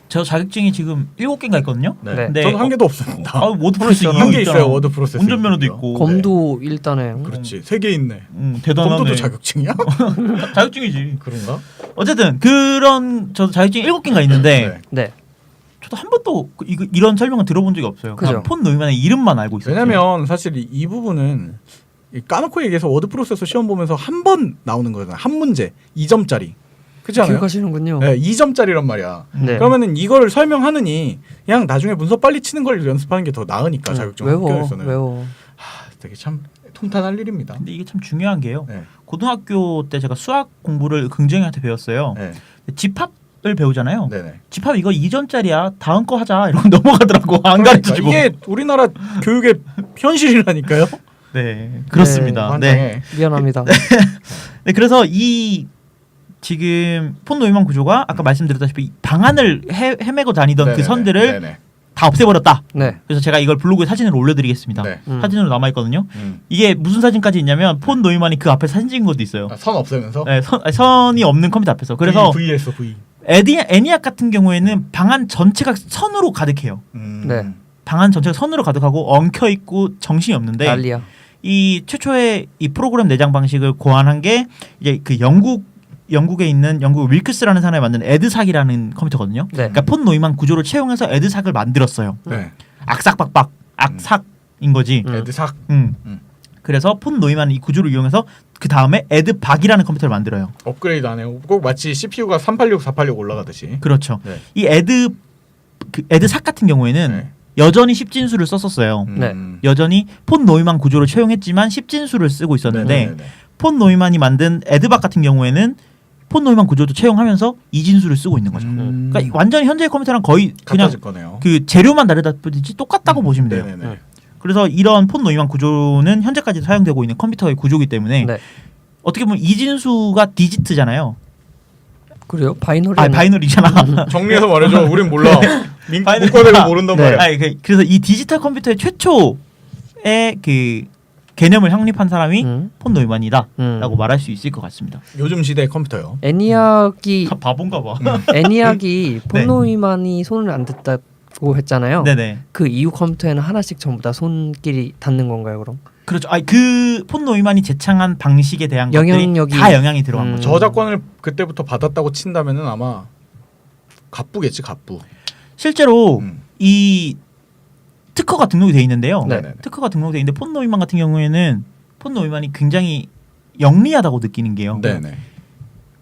저 자격증이 지금 7개인가 있거든요. 네. 네. 근데 저는 한 개도 없습니다. 워드 프로세서 한 개 있어요. 워드 프로세서. 운전면허도 있고. 검도 일단에 그렇지. 3개 있네. 대단하네. 검도도 자격증이야? 자격증이지. 그런가? 어쨌든 그런 저 자격증이 7개인가 있는데 네. 네. 저도 한 번도 이런 설명을 들어본 적이 없어요. 그냥 그죠. 폰 노이만의 이름만 알고 있었어요. 왜냐면 사실 이 부분은 까놓고 얘기해서 워드 프로세서 시험 보면서 한 번 나오는 거잖아요. 한 문제 2점짜리. 그렇지 않아요? 기억하시는군요. 네, 2점짜리란 말이야. 네. 그러면은 이걸 설명하느니 그냥 나중에 문서 빨리 치는 걸 연습하는 게 더 나으니까 자격증 외워 학교에서는. 외워. 되게 참 통탄할 일입니다. 근데 이게 참 중요한 게요. 네. 고등학교 때 제가 수학 공부를 긍정이한테 배웠어요. 네. 집합을 배우잖아요. 네네. 집합 이거 2점짜리야. 다음 거 하자. 이러고 넘어가더라고. 안 가르쳐주고. 이게 우리나라 교육의 현실이라니까요. 네, 그렇습니다. 네. 환장해. 미안합니다. 네, 그래서 이 지금 폰 노이만 구조가 아까 말씀드렸다시피 방안을 헤매고 다니던 그 네네네. 선들을 네네. 다 없애버렸다. 네. 그래서 제가 이걸 블로그에 사진을 올려드리겠습니다. 네. 사진으로 남아 있거든요. 음. 이게 무슨 사진까지 있냐면 폰 노이만이 그 앞에 사진 찍은 것도 있어요. 선 없애면서. 네, 선이 없는 컴퓨터 앞에서. 그래서 V 했어 V. 애니악 같은 경우에는 방안 전체가 선으로 가득해요. 네. 방안 전체가 선으로 가득하고 엉켜 있고 정신이 없는데 난리야. 이 최초의 이 프로그램 내장 방식을 고안한 게 이제 그 영국에 있는 영국 윌크스라는 사람이 만든 에드삭이라는 컴퓨터거든요. 네. 그러니까 폰 노이만 구조를 채용해서 에드삭을 만들었어요. 네. 악삭박박 악삭인 거지. 애드삭. 그래서 폰 노이만 이 구조를 이용해서 그 다음에 에드박이라는 컴퓨터를 만들어요. 업그레이드 안 해요. 꼭 마치 CPU가 386, 486 올라가듯이. 그렇죠. 네. 이 에드삭 같은 경우에는 네. 여전히 10진수를 썼었어요. 네. 여전히 폰 노이만 구조를 채용했지만 10진수를 쓰고 있었는데 네네네. 폰 노이만이 만든 에드박 같은 경우에는 폰 노이만 구조도 채용하면서 2진수를 쓰고 있는 거죠. 그러니까 완전히 현재의 컴퓨터랑 거의 그냥 같아질 거네요. 그 재료만 다르다 뿐이지 똑같다고 보시면 돼요. 네네네. 그래서 이런 폰 노이만 구조는 현재까지 사용되고 있는 컴퓨터의 구조이기 때문에 네. 어떻게 보면 이진수가 디지트잖아요. 그래요? 바이너리. 아 바이너리잖아. 정리해서 말해줘. 우린 몰라. 바이너리. 문과대가 모른단 네. 말이야. 아니, 그래서 이 디지털 컴퓨터의 최초의 그 개념을 확립한 사람이 폰 노이만이다라고 말할 수 있을 것 같습니다. 요즘 시대의 컴퓨터요. 애니악이 다 바본가 봐. 애니악이 네. 폰노이만이 손을 안 댔다고 했잖아요. 네네. 그 이후 컴퓨터에는 하나씩 전부 다 손길이 닿는 건가요, 그럼? 그렇죠. 아니 그폰 노이만이 제창한 방식에 대한 영향력이- 것들이 다 영향이 들어간 거죠. 저작권을 그때부터 받았다고 친다면은 아마 갑부겠지 갑부. 실제로 이 특허가 등록이 돼 있는데요. 네. 특허가 등록돼 있는데 폰 노이만 같은 경우에는 폰 노이만이 굉장히 영리하다고 느끼는 게요. 네네.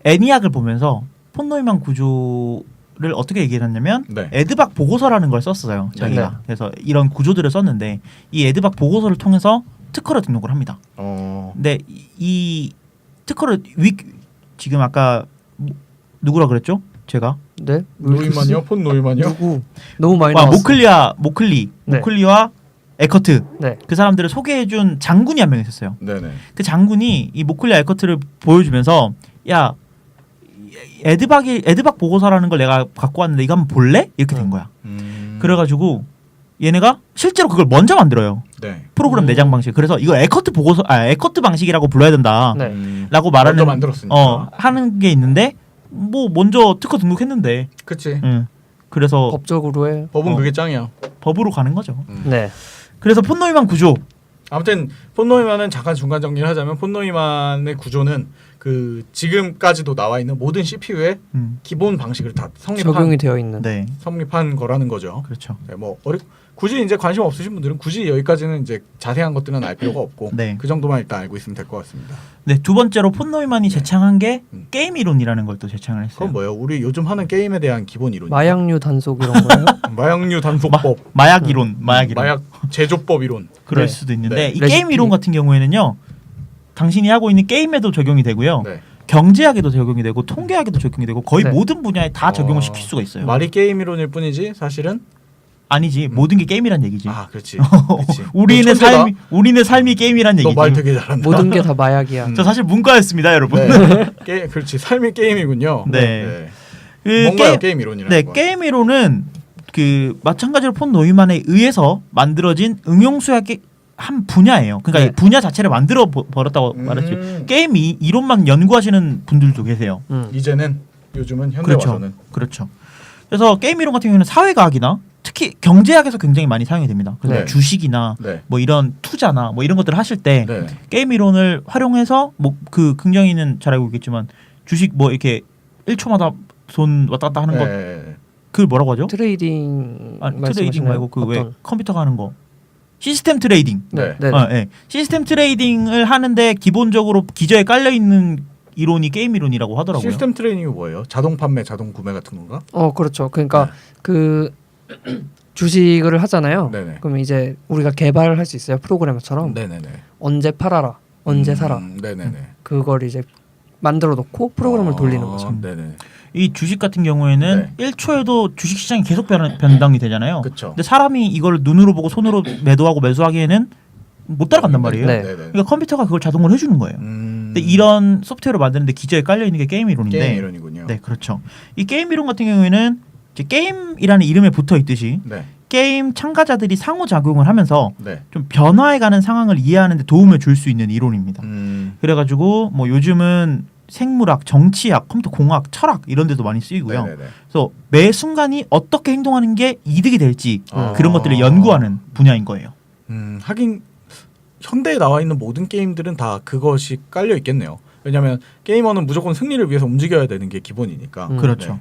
애니악을 보면서 폰 노이만 구조를 어떻게 얘기했냐면 네. 에드박 보고서라는 걸 썼어요. 저희가. 네. 그래서 이런 구조들을 썼는데 이 에드박 보고서를 통해서 특허를 등록을 합니다. 근데 이 특허를 지금 아까 누구라 그랬죠? 제가 네. 노이만이요? 폰 노이만이요? 누구? 너무 많이 나왔어. 네. 모클리와 에커트 네. 그 사람들을 소개해준 장군이 한 명 있었어요. 네네. 그 장군이 이 모클리와 에커트를 보여주면서 야 에드박 보고서라는 걸 내가 갖고 왔는데 이거 한번 볼래? 이렇게 된 거야. 그래가지고 얘네가 실제로 그걸 먼저 만들어요. 네. 프로그램 내장 방식. 그래서 이거 에커트 방식이라고 불러야 된다라고 네. 말하는 먼저 만들었으니까. 하는 게 있는데 뭐 먼저 특허 등록했는데. 그치. 그래서 법적으로 해. 법은 그게 짱이야. 법으로 가는 거죠. 네. 그래서 폰 노이만 구조. 아무튼 폰 노이만은 잠깐 중간 정리를 하자면 폰 노이만의 구조는 그 지금까지도 나와 있는 모든 CPU의 기본 방식을 다 적용이 되어 있는. 네. 성립한 거라는 거죠. 그렇죠. 네, 뭐 굳이 이제 관심 없으신 분들은 굳이 여기까지는 이제 자세한 것들은 알 필요가 없고 네. 그 정도만 일단 알고 있으면 될 것 같습니다. 네, 두 번째로 폰 노이만이 제창한 게 게임 이론이라는 걸 또 제창을 했어요. 그건 뭐예요? 우리 요즘 하는 게임에 대한 기본 이론. 마약류 단속 이런 거예요? 마약류 단속법, 마약 이론. 마약 제조법 이론. 그럴 네. 수도 있는데 네. 이 레시피. 게임 이론 같은 경우에는요. 당신이 하고 있는 게임에도 적용이 되고요. 네. 경제학에도 적용이 되고 통계학에도 적용이 되고 거의 네. 모든 분야에 다 적용을 시킬 수가 있어요. 말이 게임 이론일 뿐이지 사실은 아니지. 모든 게 게임이란 얘기지. 아 그렇지. 그렇지. 우리의 너 우리의 삶이 게임이란 얘기지. 너말 되게 잘한다. 모든 게 다 마약이야. 저 사실 문과였습니다, 여러분. 네. 그렇지. 삶이 게임이군요. 네. 그 뭔가요 게임 이론이라는 네, 건. 게임 이론은 그 마찬가지로 폰 노이만에 의해서 만들어진 응용수학의 한 분야예요. 그러니까 네. 이 분야 자체를 만들어 버렸다고 말했죠. 게임 이론만 연구하시는 분들도 계세요. 이제는 요즘은 현대 그렇죠. 와서는 그렇죠. 그래서 게임 이론 같은 경우는 사회과학이나 특히 경제학에서 굉장히 많이 사용이 됩니다. 그래서 네. 주식이나 네. 뭐 이런 투자나 뭐 이런 것들을 하실 때 네. 게임 이론을 활용해서 뭐 그 긍정이는 잘 알고 있겠지만 주식 뭐 이렇게 1초마다 돈 왔다 갔다 하는 거 네. 그 뭐라고 하죠? 트레이딩 트레이딩 말고 그 왜 어떤? 컴퓨터가 하는 거 시스템 트레이딩. 네. 네. 네. 시스템 트레이딩을 하는데 기본적으로 기저에 깔려 있는 이론이 게임 이론이라고 하더라고요. 시스템 트레이닝이 뭐예요? 자동 판매, 자동 구매 같은 건가? 그렇죠. 그러니까 네. 그 주식을 하잖아요. 네네. 그럼 이제 우리가 개발할 수 있어요. 프로그래머처럼 네네네. 언제 팔아라, 언제 사라. 네네네. 그걸 이제 만들어 놓고 프로그램을 돌리는 거죠. 네네. 이 주식 같은 경우에는 네. 1초에도 주식 시장이 계속 변동이 되잖아요. 그쵸. 근데 사람이 이걸 눈으로 보고 손으로 매도하고 매수하기에는 못 따라간단 말이에요. 네. 그러니까 컴퓨터가 그걸 자동으로 해주는 거예요. 근데 이런 소프트웨어를 만드는데 기저에 깔려 있는 게 게임 이론인데, 게임 이론이군요. 네, 그렇죠. 이 게임 이론 같은 경우에는 이제 게임이라는 이름에 붙어 있듯이 네. 게임 참가자들이 상호작용을 하면서 네. 좀 변화해가는 상황을 이해하는 데 도움을 줄 수 있는 이론입니다. 그래가지고 뭐 요즘은 생물학, 정치학, 컴퓨터 공학, 철학 이런 데도 많이 쓰이고요. 네네네. 그래서 매 순간이 어떻게 행동하는 게 이득이 될지 아. 그런 것들을 연구하는 분야인 거예요. 하긴 현대에 나와 있는 모든 게임들은 다 그것이 깔려 있겠네요. 왜냐하면 게이머는 무조건 승리를 위해서 움직여야 되는 게 기본이니까. 그렇죠. 네.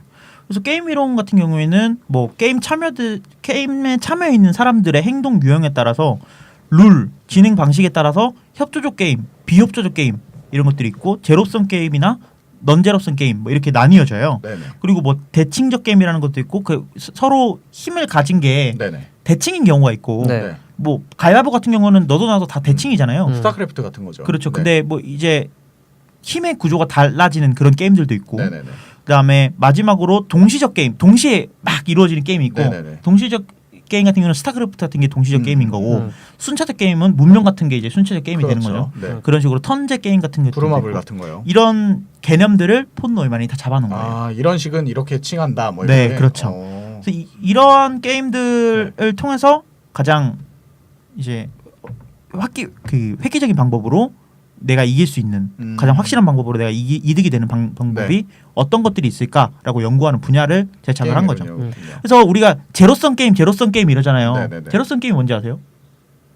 그래서 게임 이론 같은 경우에는 뭐 게임에 참여해 있는 사람들의 행동 유형에 따라서 룰, 진행 방식에 따라서 협조적 게임, 비협조적 게임 이런 것들이 있고 제로섬 게임이나 넌제로섬 게임 뭐 이렇게 나뉘어져요. 네네. 그리고 뭐 대칭적 게임이라는 것도 있고 그 서로 힘을 가진 게 네네. 대칭인 경우가 있고 네. 뭐 가위바위보 같은 경우는 너도 나도 다 대칭이잖아요. 스타크래프트 같은 거죠. 그렇죠. 네. 근데 뭐 이제 힘의 구조가 달라지는 그런 게임들도 있고 네네네. 그다음에 마지막으로 동시적 게임, 동시에 막 이루어지는 게임이 있고 네네네. 동시적 게임 같은 경우는 스타크래프트 같은 게 동시적 게임인 거고 순차적 게임은 문명 같은 게 이제 순차적 게임이 되는 거죠. 네. 그런 식으로 턴제 게임 같은 것도 부루마블 있고. 같은 거요. 이런 개념들을 폰 노이만이 다 잡아놓은 거예요. 아 이런 식은 이렇게 칭한다. 뭐 네, 이렇게. 그렇죠. 그래서 이러한 게임들을 통해서 가장 이제 획기적인 방법으로 내가 이길 수 있는 가장 확실한 방법으로 내가 이득이 되는 방법이 어떤 것들이 있을까라고 연구하는 분야를 제작을 한 거죠. 그래서 우리가 제로섬 게임 이러잖아요. 네네네. 제로섬 게임이 뭔지 아세요?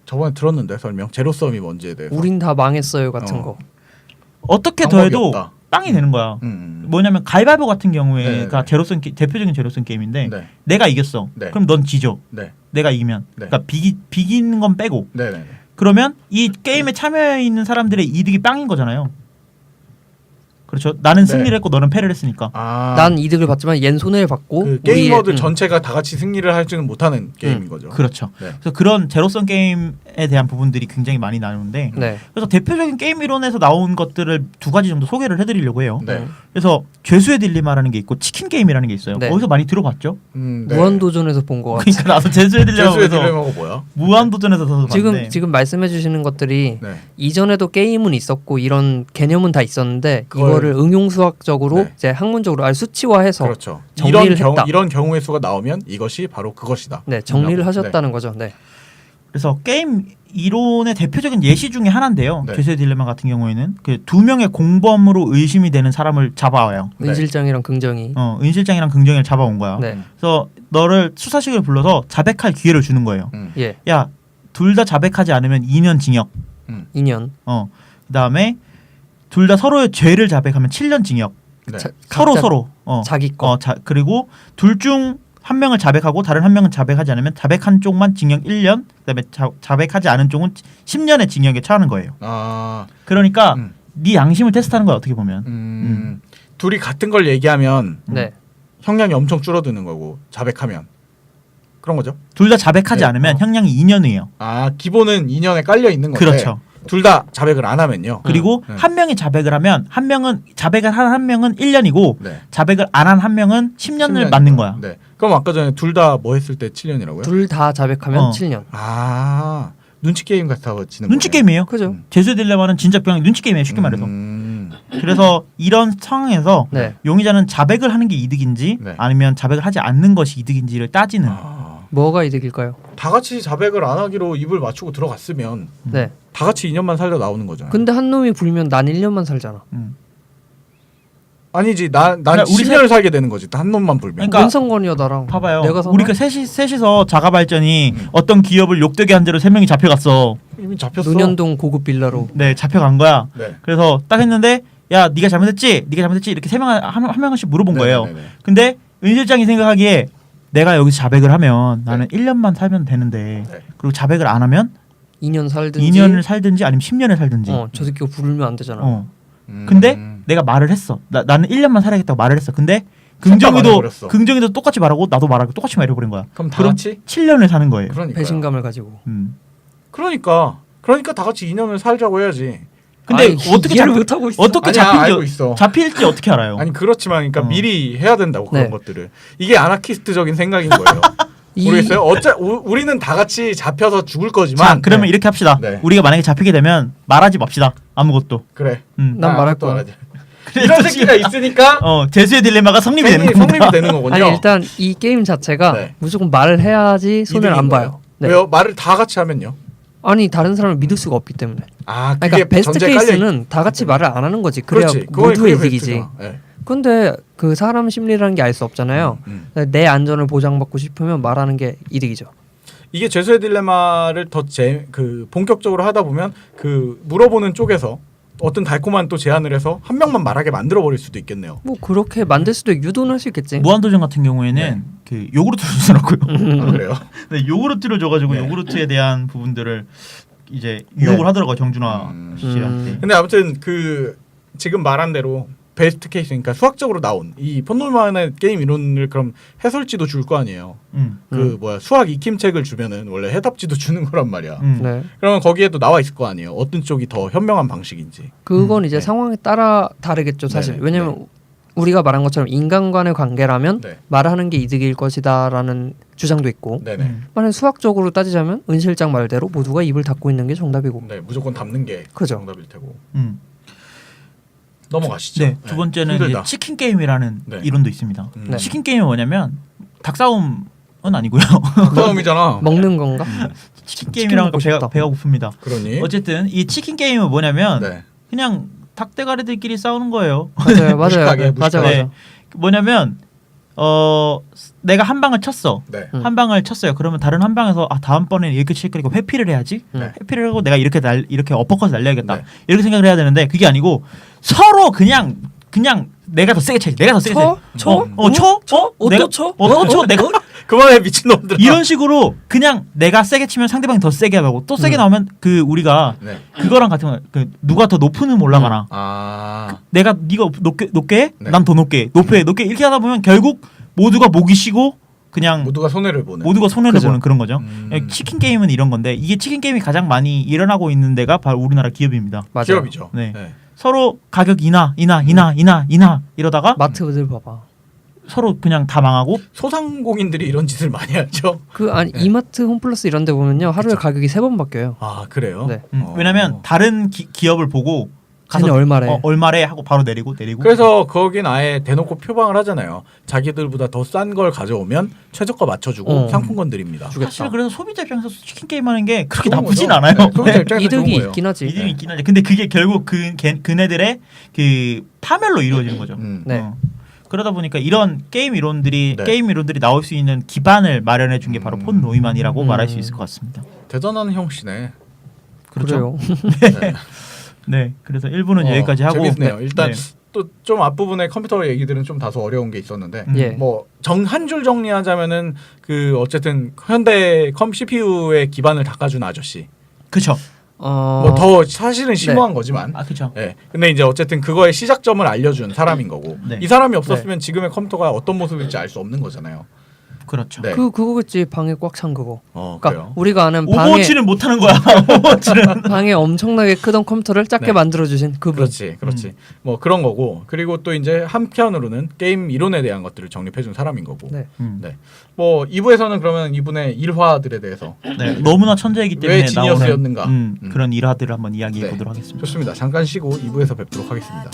저번에 들었는데 설명. 제로섬이 뭔지에 대해서. 우린 다 망했어요 같은 거. 어떻게 방법이 더해도 없다. 빵이 되는 거야. 뭐냐면 가위바위보 같은 경우에가 네네네. 대표적인 제로섬 게임인데 네. 내가 이겼어. 네. 그럼 넌 지죠. 네. 내가 이기면. 네. 그러니까 비기는 건 빼고. 네네. 그러면 이 게임에 참여해 있는 사람들의 이득이 빵인 거잖아요. 그렇죠. 나는 승리를 했고 너는 패를 했으니까. 아, 난 이득을 받지만 얜 손해를 받고 그 우리의- 게이머들 전체가 다 같이 승리를 할지는 못하는 게임인 거죠. 그렇죠. 네. 그래서 그런 제로섬 게임에 대한 부분들이 굉장히 많이 나오는데 네. 그래서 대표적인 게임 이론에서 나온 것들을 두 가지 정도 소개를 해드리려고 해요. 네. 그래서 죄수의 딜레마라는 게 있고 치킨 게임이라는 게 있어요. 네. 어디서 많이 들어봤죠? 네. 무한도전에서 본 거 같아요. 그러니까 나도 죄수의 제수의 딜레마에서 딜레마가 뭐야? 무한도전에서 봤는데 지금 말씀해 주시는 것들이 네. 이전에도 게임은 있었고 이런 개념은 다 있었는데 그걸- 이거를 응용수학적으로 네. 이제 학문적으로 수치화해서 그렇죠. 정리를 했다. 이런 경우의 수가 나오면 이것이 바로 그것이다. 네, 정리를 라고. 하셨다는 거죠. 네. 그래서 게임 이론의 대표적인 예시 중에 하나인데요. 네. 죄수의 딜레마 같은 경우에는 그 두 명의 공범으로 의심이 되는 사람을 잡아와요. 네. 은실장이랑 긍정이. 은실장이랑 긍정이를 잡아온 거야. 네. 그래서 너를 수사식을 불러서 자백할 기회를 주는 거예요. 예. 야, 둘 다 자백하지 않으면 2년 징역. 2년. 그다음에 둘 다 서로의 죄를 자백하면 7년 징역. 네. 서로. 자기 거. 그리고 둘 중 한 명을 자백하고 다른 한 명은 자백하지 않으면 자백한 쪽만 징역 1년, 그다음에 자백하지 않은 쪽은 10년의 징역에 처하는 거예요. 아, 그러니까 네 양심을 테스트하는 거야 어떻게 보면. 둘이 같은 걸 얘기하면 네. 형량이 엄청 줄어드는 거고 자백하면 그런 거죠. 둘 다 자백하지 네. 않으면 형량이 2년이에요. 아, 기본은 2년에 깔려 있는 건데. 그렇죠. 둘 다 자백을 안 하면요. 그리고 한 명이 자백을 하면 한 명은 자백을 한 한 명은 1년이고 네. 자백을 안 한 한 명은 10년을 10년이요. 맞는 거야. 네. 그럼 아까 전에 둘 다 뭐 했을 때 7년이라고요? 둘 다 자백하면 어. 7년. 아, 눈치 게임 같아지는 눈치 거네. 게임이에요. 그죠? 죄수의 딜레마는 진짜 그냥 눈치 게임이에요. 쉽게 말해서. 그래서 이런 상황에서 네. 용의자는 자백을 하는 게 이득인지 네. 아니면 자백을 하지 않는 것이 이득인지를 따지는. 뭐가 이득일까요? 다 같이 자백을 안 하기로 입을 맞추고 들어갔으면 네. 다 같이 2년만 살다 나오는 거잖아요. 근데 한 놈이 불면 난 1년만 살잖아. 아니지, 난 그러니까 우리 10년을 살게 되는 거지. 한 놈만 불면. 그러니까 문성건이야 나랑. 봐봐요. 내가 사나? 우리가 셋이서 자가발전이 어떤 기업을 욕되게 한 대로 3명이 잡혀갔어. 이미 잡혔어. 논현동 고급 빌라로. 네, 잡혀간 거야. 네. 그래서 딱 했는데 야, 네가 잘못했지? 이렇게 한 명씩 물어본 거예요. 네네네. 근데 은 실장이 생각하기에 내가 여기서 자백을 하면 나는 1년만 살면 되는데 네. 그리고 자백을 안 하면 2년 살든지 2년을 살든지 아니면 10년을 살든지. 저 새끼가 부르면 안 되잖아. 근데 내가 말을 했어. 나는 1년만 살아야겠다고 말을 했어. 근데 말해버렸어. 긍정이도 똑같이 말하고 나도 말하고 똑같이 말해버린 거야. 그럼 다 같이 7년을 사는 거예요. 그러니까 배신감을 가지고. 그러니까 다 같이 2년을 살자고 해야지. 근데 아니, 어떻게 이해를 못 하고 있어. 어떻게 아니야, 알고 있어. 잡힐지 어떻게 알아요? 아니 그렇지만 그러니까 미리 해야 된다고 네. 그런 것들을. 이게 아나키스트적인 생각인 거예요. 모르겠어요. 우리는 다 같이 잡혀서 죽을 거지만. 자, 그러면 이렇게 합시다. 네. 우리가 만약에 잡히게 되면 말하지 맙시다. 아무것도. 그래. 난 말할 또 거야. 말하지. 이런 새끼가 있으니까 제수의 딜레마가 성립이 되는 겁니다. 성립이 되는 거군요. 아니 일단 이 게임 자체가 네. 무조건 말을 해야지 손해를 안 이득인 봐요. 거예요. 네. 왜요? 말을 다 같이 하면요. 아니 다른 사람을 믿을 수가 없기 때문에. 아, 그게 그러니까 베스트 전제에 깔려 케이스는 다 같이 말을 안 하는 거지. 그래야 그렇지. 그게 모두의 그게 이득이지. 베스트잖아. 네. 근데 그 사람 심리라는 게 알 수 없잖아요. 내 안전을 보장받고 싶으면 말하는 게 이득이죠. 이게 죄수의 딜레마를 더 본격적으로 하다 보면 그 물어보는 쪽에서 어떤 달콤한 또 제안을 해서 한 명만 말하게 만들어 버릴 수도 있겠네요. 뭐 그렇게 만들 수도 유도는 할 수 있겠지. 무한도전 같은 경우에는 그 요구르트를 주더라고요. 아, 그래요? 네, 요구르트를 줘가지고 네. 요구르트에 대한 부분들을 이제 유혹을 네. 하더라고요. 정준하 씨한테. 근데 아무튼 그 지금 말한 대로 베스트 케이스니까 수학적으로 나온 이 폰놀만의 게임 이론을 그럼 해설지도 줄 거 아니에요. 수학 익힘책을 주면은 원래 해답지도 주는 거란 말이야. 네. 그러면 거기에도 나와 있을 거 아니에요. 어떤 쪽이 더 현명한 방식인지. 그건 이제 네. 상황에 따라 다르겠죠, 사실. 네네. 왜냐면 우리가 말한 것처럼 인간 간의 관계라면 네. 말하는 게 이득일 것이다라는 주장도 있고, 네네. 만약 수학적으로 따지자면 은 실장 말대로 모두가 입을 닫고 있는 게 정답이고. 네, 무조건 담는 게 그죠. 정답일 테고. 음. 넘어가시죠. 네, 두 번째는 힘들다. 이제 치킨 게임이라는 네. 이론도 있습니다. 네. 치킨 게임이 뭐냐면 닭싸움은 아니고요. 싸움이잖아. 먹는 건가? 치킨 게임이랑 먹고 배가 싶다. 고픕니다. 그러니. 어쨌든 이 치킨 게임은 뭐냐면 네. 그냥 닭대가리들끼리 싸우는 거예요. 맞아요, 무식하게, 맞아요. 네. 뭐냐면 내가 한 방을 쳤어. 네. 음. 한 방을 쳤어요. 그러면 다른 한 방에서 다음번에는 이렇게 칠 거니까 회피를 해야지. 네. 회피를 하고 내가 이렇게 어퍼컷을 날려야겠다. 네. 이렇게 생각을 해야 되는데 그게 아니고 서로 그냥 내가 더 세게 쳐야지. 내가 더 세게 쳐? 쳐? 쳐? 내가 쳐? 내가 그만해 미친놈들아. 이런 식으로 그냥 내가 세게 치면 상대방이 더 세게 하고 또 세게 나오면 그 우리가 네. 그거랑 같은 거 그 누가 더 높은 올라가나. 아. 네가 높게 해? 네. 난 더 높게 높게 이렇게 하다 보면 결국 모두가 목이 쉬고 그냥 모두가 손해를 보는. 모두가 손해를 그죠. 보는 그런 거죠. 치킨 게임은 이런 건데 이게 치킨 게임이 가장 많이 일어나고 있는 데가 바로 우리나라 기업입니다. 맞아요. 기업이죠. 네. 서로 가격 인하 이러다가 마트들 봐봐. 서로 그냥 다 망하고 소상공인들이 이런 짓을 많이 하죠. 아니 네. 이마트 홈플러스 이런 데 보면요. 하루에 그쵸. 가격이 3번 바뀌어요. 아 그래요? 네. 왜냐면 다른 기업을 보고 쟤네 얼마래? 얼마래 하고 바로 내리고 그래서 거긴 아예 대놓고 표방을 하잖아요. 자기들보다 더 싼 걸 가져오면 최저가 맞춰주고 상품권 드립니다. 사실 그래서 소비자 입장에서 치킨 게임 하는 게 그렇게 좋은 나쁘진 거죠. 않아요. 네, 소비자 입장에서 이득이 좋은 거예요. 있긴 하지. 이득이 있긴 하죠. 근데 그게 결국 그네들의 그 파멸로 이루어지는 거죠. 네. 그러다 보니까 이런 게임 이론들이 네. 나올 수 있는 기반을 마련해 준 게 바로 폰 노이만이라고 말할 수 있을 것 같습니다. 대단한 형씨네. 그렇죠. 그래요. 네. 네, 그래서 1부는 여기까지 하고 재밌네요. 일단 네. 또 좀 앞부분에 컴퓨터 얘기들은 좀 다소 어려운 게 있었는데 예. 뭐 한 줄 정리하자면은 그 어쨌든 현대 컴 CPU의 기반을 닦아준 아저씨. 그렇죠. 뭐 더 사실은 심오한 거지만. 그렇죠. 네. 근데 이제 어쨌든 그거의 시작점을 알려준 사람인 거고 네. 이 사람이 없었으면 지금의 컴퓨터가 어떤 모습일지 알 수 없는 거잖아요. 그렇죠. 네. 그거겠지. 방에 꽉 찬 그거. 그러니까 그래요. 우리가 아는 방에 오버워치는 못 하는 거야. 오버워치는. 방에 엄청나게 크던 컴퓨터를 작게 네. 만들어 주신 그분. 그렇지. 뭐 그런 거고 그리고 또 이제 한편으로는 게임 이론에 대한 것들을 정립해준 사람인 거고. 네. 네. 뭐 2부에서는 그러면 이분의 일화들에 대해서 네, 너무나 천재이기 때문에 왜 지니어스였는가. 나오는 그런 일화들을 한번 이야기해 네. 보도록 하겠습니다. 좋습니다. 잠깐 쉬고 2부에서 뵙도록 하겠습니다.